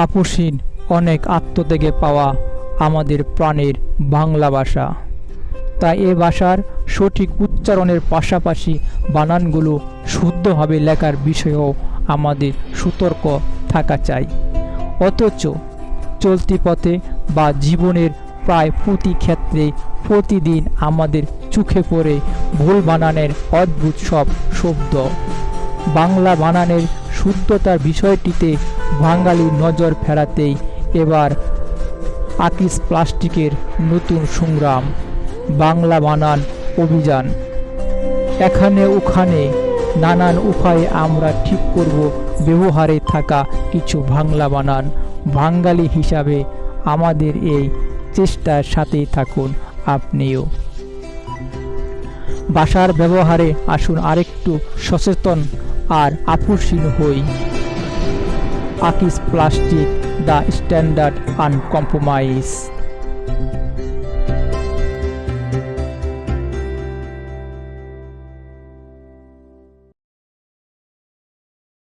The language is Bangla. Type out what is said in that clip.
আপসহীন অনেক আত্মত্যাগে পাওয়া আমাদের প্রাণের বাংলা ভাষা। তাই এ ভাষার সঠিক উচ্চারণের পাশাপাশি বানানগুলো শুদ্ধভাবে লেখার বিষয়েও আমাদের সতর্ক থাকা চাই। অথচ চলতি পথে বা জীবনের প্রায় প্রতি ক্ষেত্রে প্রতিদিন আমাদের চোখে পড়ে ভুল বানানের অদ্ভুত সব শব্দ। বাংলা বানানের শুদ্ধতার বিষয়টিতে বাঙালি নজর ফেরাতেই এবার আকিস প্লাস্টিকের নতুন সংগ্রাম, বাংলা বানান অভিযান। এখানে ওখানে নানান উপায়ে আমরা ঠিক করব ব্যবহারে থাকা কিছু বাংলা বানান। বাঙালি হিসাবে আমাদের এই চেষ্টার সাথেই থাকুন আপনিও। ভাষার ব্যবহারে আসুন আরেকটু সচেতন আর আপসহীন হই। আকিস প্লাস্টিক, দ্য স্ট্যান্ডার্ড আনকম্প্রোমাইজ।